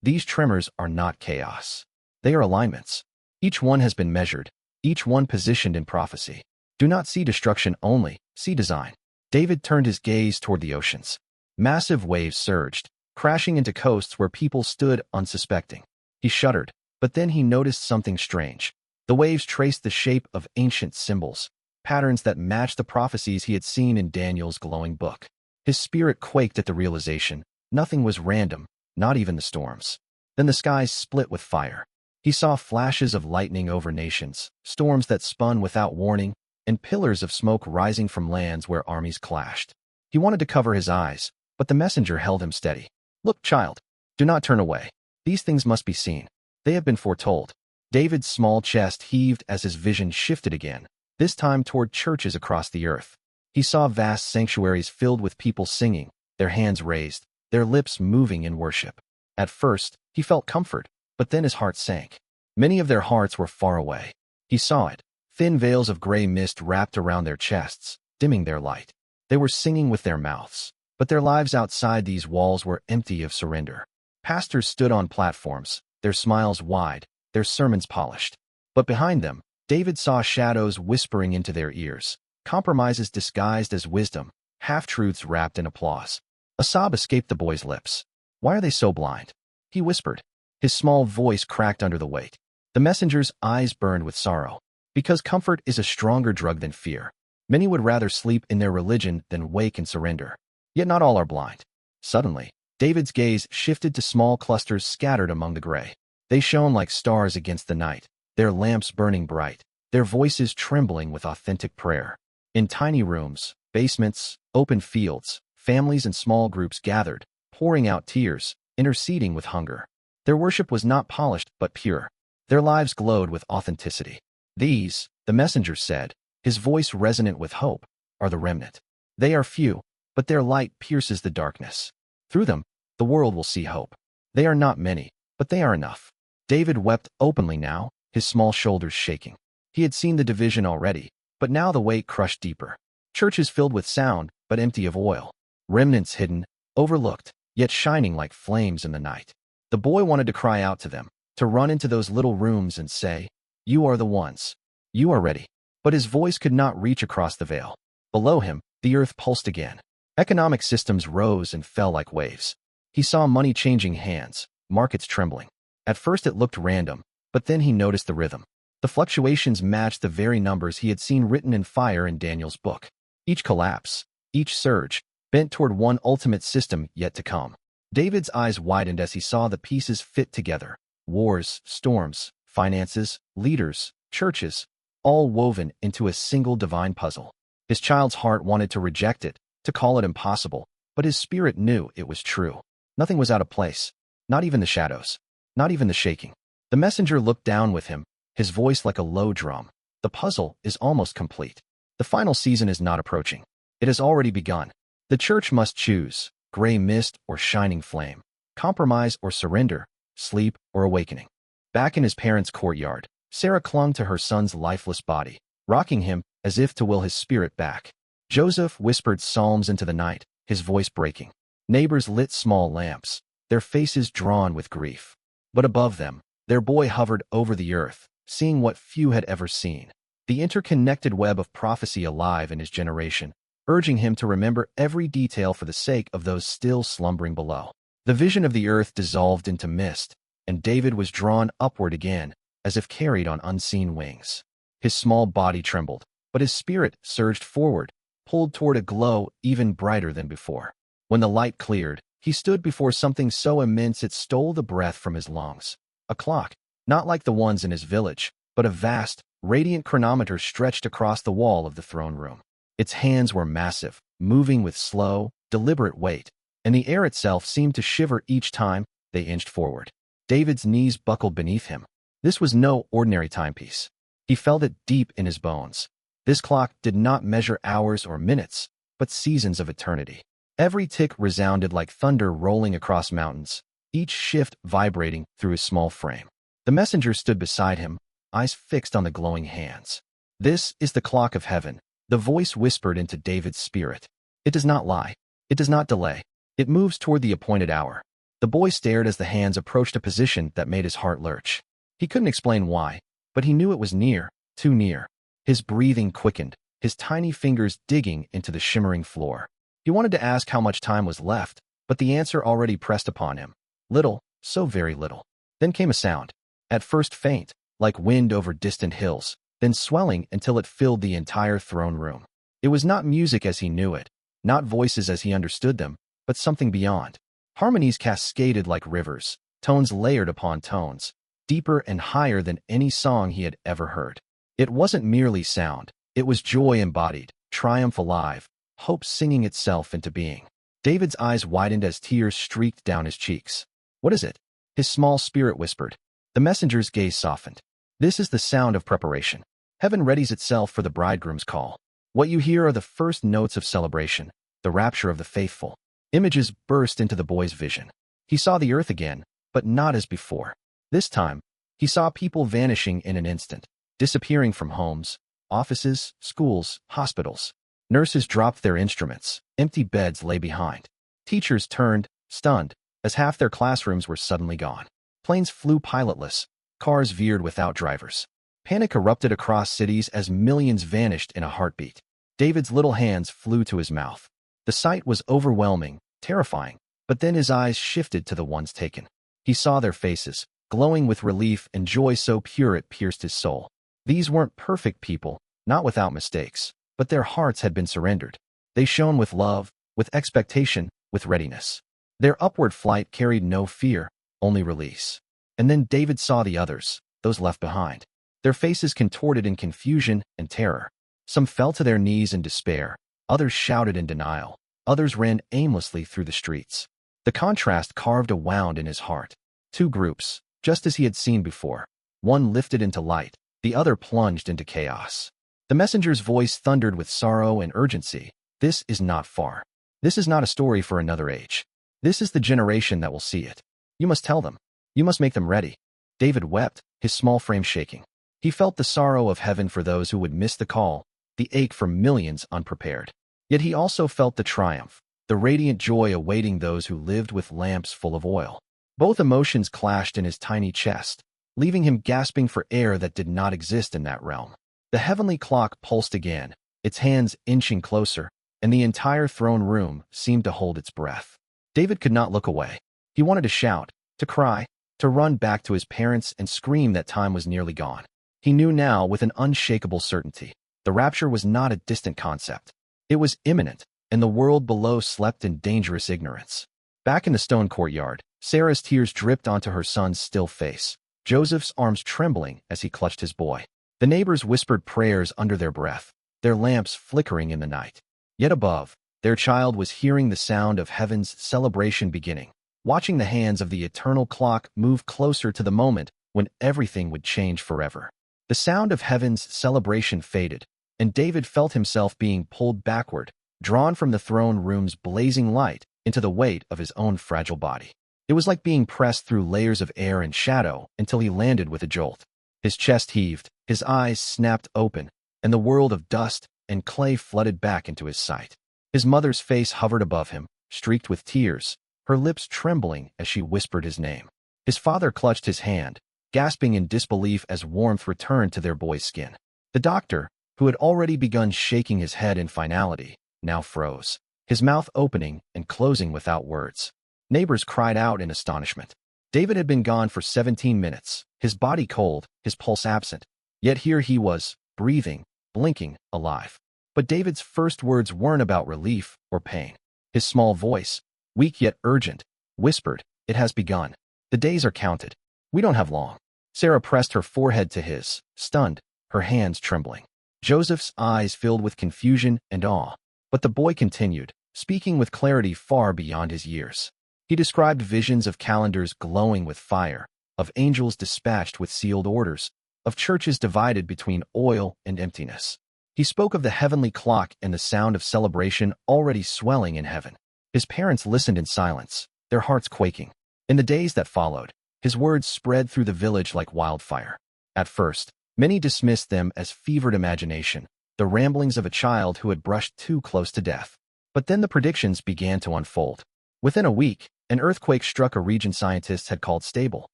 These tremors are not chaos. They are alignments. Each one has been measured, each one positioned in prophecy. Do not see destruction only, see design. David turned his gaze toward the oceans. Massive waves surged, crashing into coasts where people stood unsuspecting. He shuddered, but then he noticed something strange. The waves traced the shape of ancient symbols, patterns that matched the prophecies he had seen in Daniel's glowing book. His spirit quaked at the realization. Nothing was random, not even the storms. Then the skies split with fire. He saw flashes of lightning over nations, storms that spun without warning, and pillars of smoke rising from lands where armies clashed. He wanted to cover his eyes, but the messenger held him steady. "Look, child, do not turn away. These things must be seen. They have been foretold." David's small chest heaved as his vision shifted again, this time toward churches across the earth. He saw vast sanctuaries filled with people singing, their hands raised, their lips moving in worship. At first, he felt comfort, but then his heart sank. Many of their hearts were far away. He saw it, Thin veils of gray mist wrapped around their chests, dimming their light. They were singing with their mouths, but their lives outside these walls were empty of surrender. Pastors stood on platforms, their smiles wide, their sermons polished. But behind them, David saw shadows whispering into their ears, compromises disguised as wisdom, half-truths wrapped in applause. A sob escaped the boy's lips. "Why are they so blind?" he whispered. His small voice cracked under the weight. The messenger's eyes burned with sorrow. Because comfort is a stronger drug than fear. Many would rather sleep in their religion than wake and surrender. Yet not all are blind. Suddenly, David's gaze shifted to small clusters scattered among the gray. They shone like stars against the night, their lamps burning bright, their voices trembling with authentic prayer. In tiny rooms, basements, open fields, families and small groups gathered, pouring out tears, interceding with hunger. Their worship was not polished but pure. Their lives glowed with authenticity. These, the messenger said, his voice resonant with hope, are the remnant. They are few, but their light pierces the darkness. Through them, the world will see hope. They are not many, but they are enough. David wept openly now, his small shoulders shaking. He had seen the division already, but now the weight crushed deeper. Churches filled with sound, but empty of oil. Remnants hidden, overlooked, yet shining like flames in the night. The boy wanted to cry out to them, to run into those little rooms and say, "You are the ones. You are ready." But his voice could not reach across the veil. Below him, the earth pulsed again. Economic systems rose and fell like waves. He saw money changing hands, markets trembling. At first it looked random, but then he noticed the rhythm. The fluctuations matched the very numbers he had seen written in fire in Daniel's book. Each collapse, each surge, bent toward one ultimate system yet to come. David's eyes widened as he saw the pieces fit together. Wars, storms, finances, leaders, churches, all woven into a single divine puzzle. His child's heart wanted to reject it, to call it impossible, but his spirit knew it was true. Nothing was out of place, not even the shadows, not even the shaking. The messenger looked down with him, his voice like a low drum. The puzzle is almost complete. The final season is not approaching. It has already begun. The church must choose, gray mist or shining flame, compromise or surrender, sleep or awakening. Back in his parents' courtyard, Sarah clung to her son's lifeless body, rocking him as if to will his spirit back. Joseph whispered psalms into the night, his voice breaking. Neighbors lit small lamps, their faces drawn with grief. But above them, their boy hovered over the earth, seeing what few had ever seen. The interconnected web of prophecy alive in his generation, urging him to remember every detail for the sake of those still slumbering below. The vision of the earth dissolved into mist, and David was drawn upward again, as if carried on unseen wings. His small body trembled, but his spirit surged forward, pulled toward a glow even brighter than before. When the light cleared, he stood before something so immense it stole the breath from his lungs. A clock, not like the ones in his village, but a vast, radiant chronometer stretched across the wall of the throne room. Its hands were massive, moving with slow, deliberate weight, and the air itself seemed to shiver each time they inched forward. David's knees buckled beneath him. This was no ordinary timepiece. He felt it deep in his bones. This clock did not measure hours or minutes, but seasons of eternity. Every tick resounded like thunder rolling across mountains, each shift vibrating through his small frame. The messenger stood beside him, eyes fixed on the glowing hands. "This is the clock of heaven," the voice whispered into David's spirit. "It does not lie. It does not delay. It moves toward the appointed hour." The boy stared as the hands approached a position that made his heart lurch. He couldn't explain why, but he knew it was near, too near. His breathing quickened, his tiny fingers digging into the shimmering floor. He wanted to ask how much time was left, but the answer already pressed upon him. Little, so very little. Then came a sound, at first faint, like wind over distant hills, then swelling until it filled the entire throne room. It was not music as he knew it, not voices as he understood them, but something beyond. Harmonies cascaded like rivers, tones layered upon tones, deeper and higher than any song he had ever heard. It wasn't merely sound, it was joy embodied, triumph alive, hope singing itself into being. David's eyes widened as tears streaked down his cheeks. "What is it?" his small spirit whispered. The messenger's gaze softened. "This is the sound of preparation. Heaven readies itself for the bridegroom's call. What you hear are the first notes of celebration, the rapture of the faithful." Images burst into the boy's vision. He saw the earth again, but not as before. This time, he saw people vanishing in an instant, disappearing from homes, offices, schools, hospitals. Nurses dropped their instruments. Empty beds lay behind. Teachers turned, stunned, as half their classrooms were suddenly gone. Planes flew pilotless. Cars veered without drivers. Panic erupted across cities as millions vanished in a heartbeat. David's little hands flew to his mouth. The sight was overwhelming, terrifying, but then his eyes shifted to the ones taken. He saw their faces, glowing with relief and joy so pure it pierced his soul. These weren't perfect people, not without mistakes, but their hearts had been surrendered. They shone with love, with expectation, with readiness. Their upward flight carried no fear, only release. And then David saw the others, those left behind. Their faces contorted in confusion and terror. Some fell to their knees in despair, others shouted in denial, others ran aimlessly through the streets. The contrast carved a wound in his heart. Two groups, just as he had seen before. One lifted into light, the other plunged into chaos. The messenger's voice thundered with sorrow and urgency. This is not far. This is not a story for another age. This is the generation that will see it. You must tell them. You must make them ready. David wept, his small frame shaking. He felt the sorrow of heaven for those who would miss the call, the ache for millions unprepared. Yet he also felt the triumph, the radiant joy awaiting those who lived with lamps full of oil. Both emotions clashed in his tiny chest, leaving him gasping for air that did not exist in that realm. The heavenly clock pulsed again, its hands inching closer, and the entire throne room seemed to hold its breath. David could not look away. He wanted to shout, to cry, to run back to his parents and scream that time was nearly gone. He knew now with an unshakable certainty. The rapture was not a distant concept. It was imminent, and the world below slept in dangerous ignorance. Back in the stone courtyard, Sarah's tears dripped onto her son's still face, Joseph's arms trembling as he clutched his boy. The neighbors whispered prayers under their breath, their lamps flickering in the night. Yet above, their child was hearing the sound of heaven's celebration beginning, watching the hands of the eternal clock move closer to the moment when everything would change forever. The sound of heaven's celebration faded, and David felt himself being pulled backward, drawn from the throne room's blazing light into the weight of his own fragile body. It was like being pressed through layers of air and shadow until he landed with a jolt. His chest heaved, his eyes snapped open, and the world of dust and clay flooded back into his sight. His mother's face hovered above him, streaked with tears, her lips trembling as she whispered his name. His father clutched his hand, gasping in disbelief as warmth returned to their boy's skin. The doctor, who had already begun shaking his head in finality, now froze, his mouth opening and closing without words. Neighbors cried out in astonishment. David had been gone for 17 minutes, his body cold, his pulse absent. Yet here he was, breathing, blinking, alive. But David's first words weren't about relief or pain. His small voice, weak yet urgent, whispered, "It has begun. The days are counted. We don't have long." Sarah pressed her forehead to his, stunned, her hands trembling. Joseph's eyes filled with confusion and awe. But the boy continued, speaking with clarity far beyond his years. He described visions of calendars glowing with fire, of angels dispatched with sealed orders, of churches divided between oil and emptiness. He spoke of the heavenly clock and the sound of celebration already swelling in heaven. His parents listened in silence, their hearts quaking. In the days that followed, his words spread through the village like wildfire. At first, many dismissed them as fevered imagination, the ramblings of a child who had brushed too close to death. But then the predictions began to unfold. Within a week, an earthquake struck a region scientists had called stable.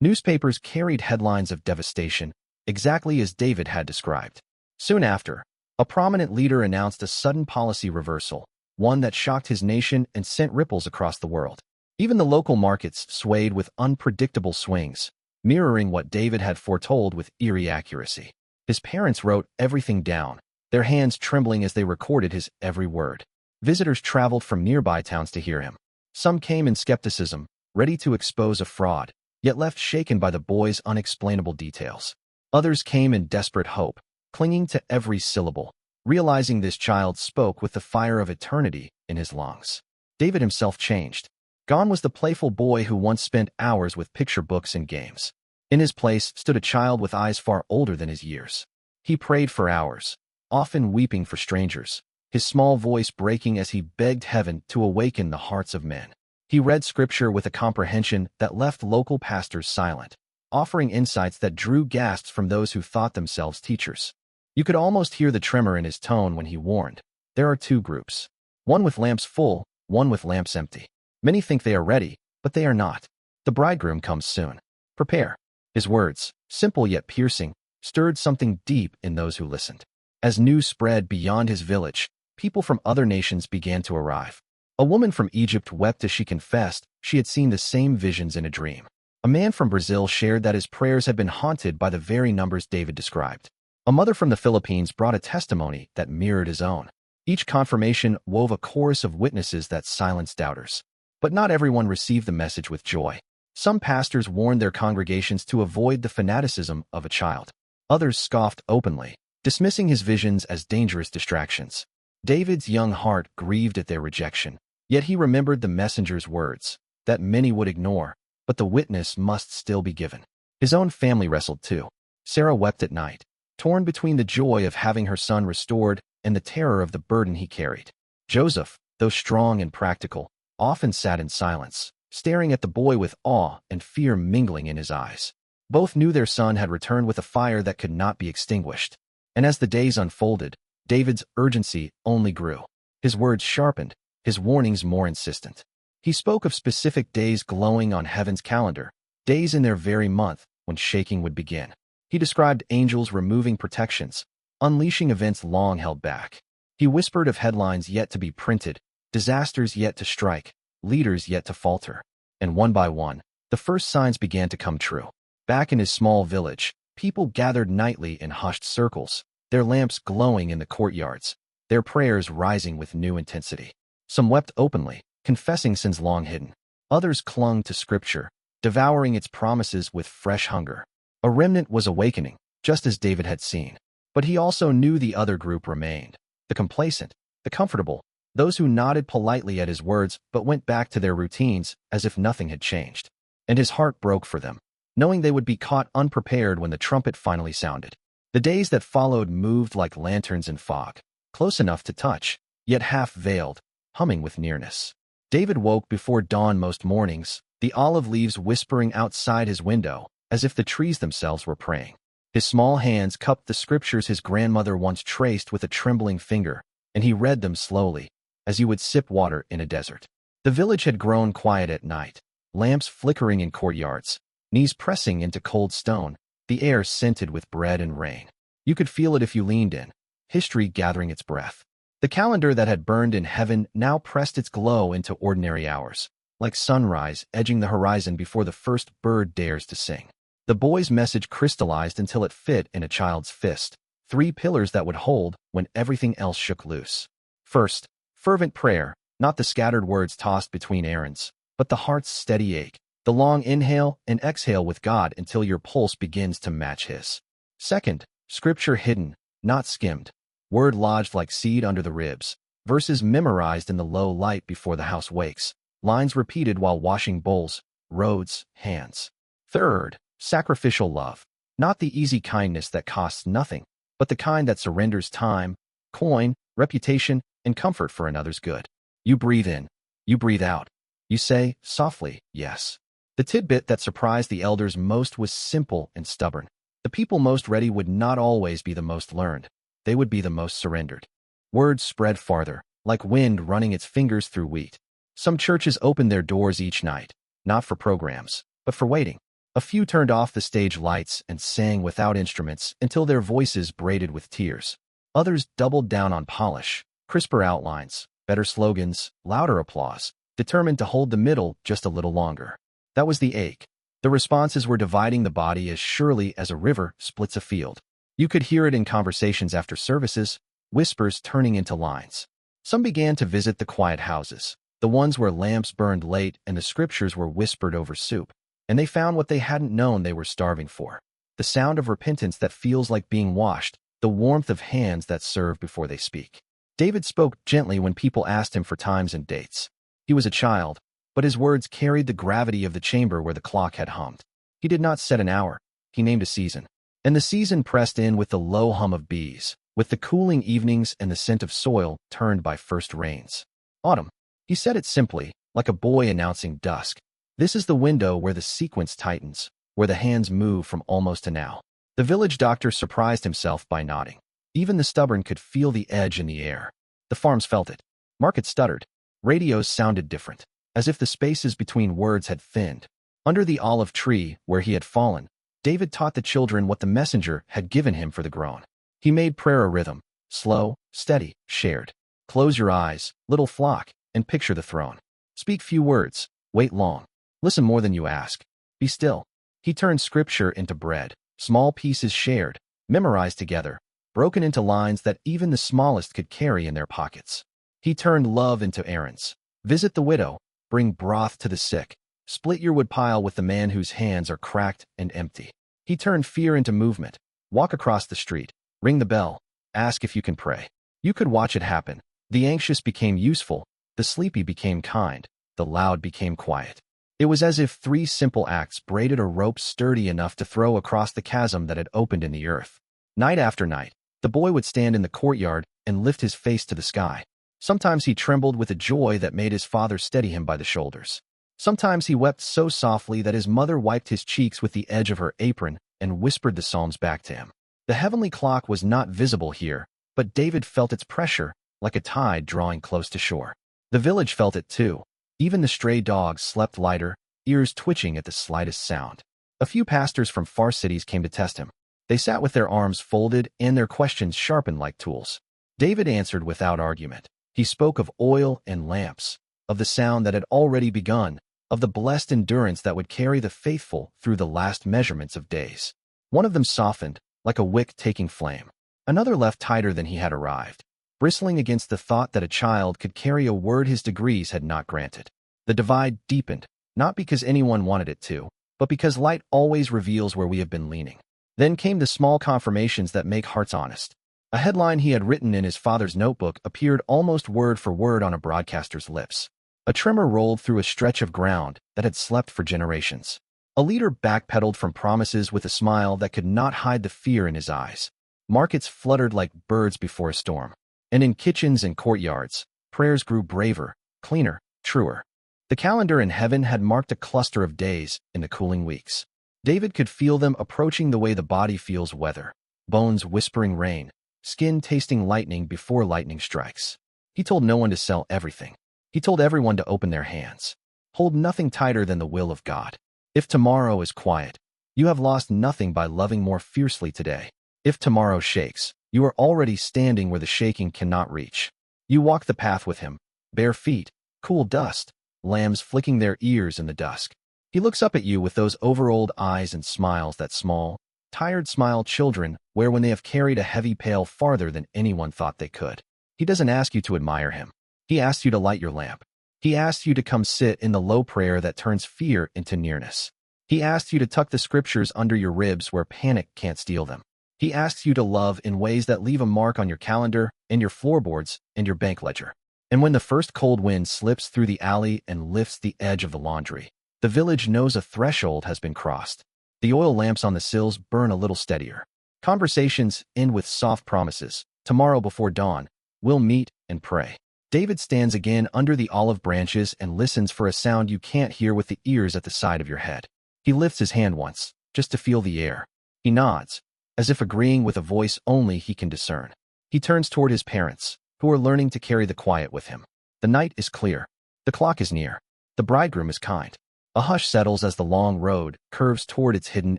Newspapers carried headlines of devastation, exactly as David had described. Soon after, a prominent leader announced a sudden policy reversal, one that shocked his nation and sent ripples across the world. Even the local markets swayed with unpredictable swings, mirroring what David had foretold with eerie accuracy. His parents wrote everything down, their hands trembling as they recorded his every word. Visitors traveled from nearby towns to hear him. Some came in skepticism, ready to expose a fraud, yet left shaken by the boy's unexplainable details. Others came in desperate hope, clinging to every syllable, realizing this child spoke with the fire of eternity in his lungs. David himself changed. Gone was the playful boy who once spent hours with picture books and games. In his place stood a child with eyes far older than his years. He prayed for hours, often weeping for strangers, his small voice breaking as he begged heaven to awaken the hearts of men. He read scripture with a comprehension that left local pastors silent, offering insights that drew gasps from those who thought themselves teachers. You could almost hear the tremor in his tone when he warned. There are two groups. One with lamps full, one with lamps empty. Many think they are ready, but they are not. The bridegroom comes soon. Prepare. His words, simple yet piercing, stirred something deep in those who listened. As news spread beyond his village, people from other nations began to arrive. A woman from Egypt wept as she confessed she had seen the same visions in a dream. A man from Brazil shared that his prayers had been haunted by the very numbers David described. A mother from the Philippines brought a testimony that mirrored his own. Each confirmation wove a chorus of witnesses that silenced doubters. But not everyone received the message with joy. Some pastors warned their congregations to avoid the fanaticism of a child. Others scoffed openly, dismissing his visions as dangerous distractions. David's young heart grieved at their rejection, yet he remembered the messenger's words, that many would ignore, but the witness must still be given. His own family wrestled too. Sarah wept at night, torn between the joy of having her son restored and the terror of the burden he carried. Joseph, though strong and practical, often sat in silence, staring at the boy with awe and fear mingling in his eyes. Both knew their son had returned with a fire that could not be extinguished. And as the days unfolded, David's urgency only grew. His words sharpened, his warnings more insistent. He spoke of specific days glowing on heaven's calendar, days in their very month when shaking would begin. He described angels removing protections, unleashing events long held back. He whispered of headlines yet to be printed, disasters yet to strike, leaders yet to falter. And one by one, the first signs began to come true. Back in his small village, people gathered nightly in hushed circles, their lamps glowing in the courtyards, their prayers rising with new intensity. Some wept openly, confessing sins long hidden. Others clung to Scripture, devouring its promises with fresh hunger. A remnant was awakening, just as David had seen. But he also knew the other group remained. The complacent, the comfortable, those who nodded politely at his words but went back to their routines as if nothing had changed. And his heart broke for them, knowing they would be caught unprepared when the trumpet finally sounded. The days that followed moved like lanterns in fog, close enough to touch, yet half-veiled, humming with nearness. David woke before dawn most mornings, the olive leaves whispering outside his window, as if the trees themselves were praying. His small hands cupped the scriptures his grandmother once traced with a trembling finger, and he read them slowly, as you would sip water in a desert. The village had grown quiet at night, lamps flickering in courtyards, knees pressing into cold stone, the air scented with bread and rain. You could feel it if you leaned in, history gathering its breath. The calendar that had burned in heaven now pressed its glow into ordinary hours, like sunrise edging the horizon before the first bird dares to sing. The boy's message crystallized until it fit in a child's fist, 3 pillars that would hold when everything else shook loose. First, fervent prayer, not the scattered words tossed between errands, but the heart's steady ache, the long inhale and exhale with God until your pulse begins to match his. Second, Scripture hidden, not skimmed, word lodged like seed under the ribs, verses memorized in the low light before the house wakes, lines repeated while washing bowls, roads, hands. Third, sacrificial love, not the easy kindness that costs nothing, but the kind that surrenders time, coin, reputation, and comfort for another's good. You breathe in, you breathe out. You say, softly, yes. The tidbit that surprised the elders most was simple and stubborn. The people most ready would not always be the most learned. They would be the most surrendered. Word spread farther, like wind running its fingers through wheat. Some churches opened their doors each night, not for programs, but for waiting. A few turned off the stage lights and sang without instruments until their voices braided with tears. Others doubled down on polish, crisper outlines, better slogans, louder applause, determined to hold the middle just a little longer. That was the ache. The responses were dividing the body as surely as a river splits a field. You could hear it in conversations after services, whispers turning into lines. Some began to visit the quiet houses, the ones where lamps burned late and the scriptures were whispered over soup. And they found what they hadn't known they were starving for. The sound of repentance that feels like being washed, the warmth of hands that serve before they speak. David spoke gently when people asked him for times and dates. He was a child, but his words carried the gravity of the chamber where the clock had hummed. He did not set an hour, he named a season. And the season pressed in with the low hum of bees, with the cooling evenings and the scent of soil turned by first rains. Autumn. He said it simply, like a boy announcing dusk. This is the window where the sequence tightens, where the hands move from almost to now. The village doctor surprised himself by nodding. Even the stubborn could feel the edge in the air. The farms felt it. Markets stuttered. Radios sounded different, as if the spaces between words had thinned. Under the olive tree, where he had fallen, David taught the children what the messenger had given him for the groan. He made prayer a rhythm, slow, steady, shared. Close your eyes, little flock, and picture the throne. Speak few words, wait long. Listen more than you ask. Be still. He turned scripture into bread, small pieces shared, memorized together, broken into lines that even the smallest could carry in their pockets. He turned love into errands. Visit the widow, bring broth to the sick, split your woodpile with the man whose hands are cracked and empty. He turned fear into movement. Walk across the street, ring the bell, ask if you can pray. You could watch it happen. The anxious became useful, the sleepy became kind, the loud became quiet. It was as if 3 simple acts braided a rope sturdy enough to throw across the chasm that had opened in the earth. Night after night, the boy would stand in the courtyard and lift his face to the sky. Sometimes he trembled with a joy that made his father steady him by the shoulders. Sometimes he wept so softly that his mother wiped his cheeks with the edge of her apron and whispered the psalms back to him. The heavenly clock was not visible here, but David felt its pressure, like a tide drawing close to shore. The village felt it too. Even the stray dogs slept lighter, ears twitching at the slightest sound. A few pastors from far cities came to test him. They sat with their arms folded and their questions sharpened like tools. David answered without argument. He spoke of oil and lamps, of the sound that had already begun, of the blessed endurance that would carry the faithful through the last measurements of days. One of them softened, like a wick taking flame. Another left tighter than he had arrived, bristling against the thought that a child could carry a word his degrees had not granted. The divide deepened, not because anyone wanted it to, but because light always reveals where we have been leaning. Then came the small confirmations that make hearts honest. A headline he had written in his father's notebook appeared almost word for word on a broadcaster's lips. A tremor rolled through a stretch of ground that had slept for generations. A leader backpedaled from promises with a smile that could not hide the fear in his eyes. Markets fluttered like birds before a storm. And in kitchens and courtyards, prayers grew braver, cleaner, truer. The calendar in heaven had marked a cluster of days in the cooling weeks. David could feel them approaching the way the body feels weather. Bones whispering rain, skin tasting lightning before lightning strikes. He told no one to sell everything. He told everyone to open their hands. Hold nothing tighter than the will of God. If tomorrow is quiet, you have lost nothing by loving more fiercely today. If tomorrow shakes, you are already standing where the shaking cannot reach. You walk the path with him, bare feet, cool dust, lambs flicking their ears in the dusk. He looks up at you with those over-old eyes and smiles that small, tired smile children wear when they have carried a heavy pail farther than anyone thought they could. He doesn't ask you to admire him. He asks you to light your lamp. He asks you to come sit in the low prayer that turns fear into nearness. He asks you to tuck the scriptures under your ribs where panic can't steal them. He asks you to love in ways that leave a mark on your calendar, and your floorboards, and your bank ledger. And when the first cold wind slips through the alley and lifts the edge of the laundry, the village knows a threshold has been crossed. The oil lamps on the sills burn a little steadier. Conversations end with soft promises. Tomorrow before dawn, we'll meet and pray. David stands again under the olive branches and listens for a sound you can't hear with the ears at the side of your head. He lifts his hand once, just to feel the air. He nods, as if agreeing with a voice only he can discern. He turns toward his parents, who are learning to carry the quiet with him. The night is clear. The clock is near. The bridegroom is kind. A hush settles as the long road curves toward its hidden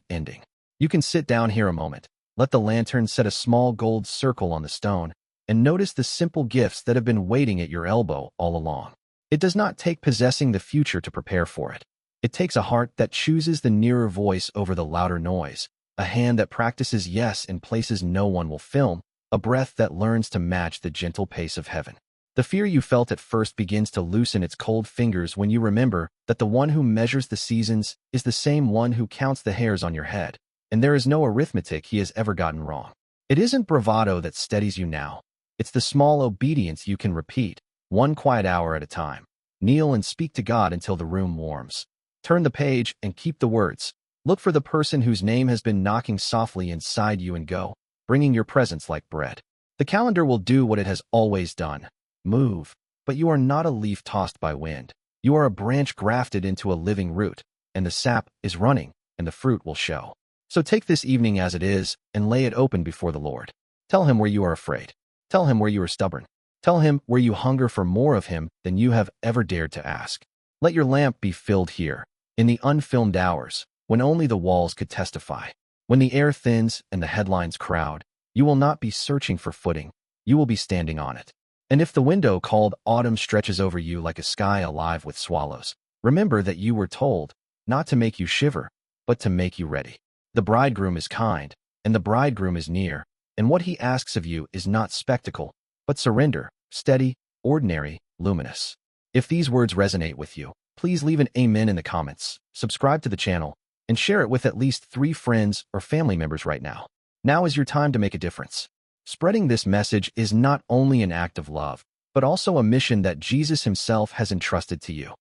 ending. You can sit down here a moment, let the lantern set a small gold circle on the stone, and notice the simple gifts that have been waiting at your elbow all along. It does not take possessing the future to prepare for it. It takes a heart that chooses the nearer voice over the louder noise, a hand that practices yes in places no one will film, a breath that learns to match the gentle pace of heaven. The fear you felt at first begins to loosen its cold fingers when you remember that the one who measures the seasons is the same one who counts the hairs on your head, and there is no arithmetic he has ever gotten wrong. It isn't bravado that steadies you now. It's the small obedience you can repeat, one quiet hour at a time. Kneel and speak to God until the room warms. Turn the page and keep the words. Look for the person whose name has been knocking softly inside you and go, bringing your presence like bread. The calendar will do what it has always done. Move. But you are not a leaf tossed by wind. You are a branch grafted into a living root, and the sap is running, and the fruit will show. So take this evening as it is, and lay it open before the Lord. Tell him where you are afraid. Tell him where you are stubborn. Tell him where you hunger for more of him than you have ever dared to ask. Let your lamp be filled here, in the unfilmed hours, when only the walls could testify. When the air thins and the headlines crowd, you will not be searching for footing, you will be standing on it. And if the window called autumn stretches over you like a sky alive with swallows, remember that you were told not to make you shiver, but to make you ready. The bridegroom is kind, and the bridegroom is near, and what he asks of you is not spectacle, but surrender, steady, ordinary, luminous. If these words resonate with you, please leave an amen in the comments, subscribe to the channel, and share it with at least 3 friends or family members right now. Now is your time to make a difference. Spreading this message is not only an act of love, but also a mission that Jesus himself has entrusted to you.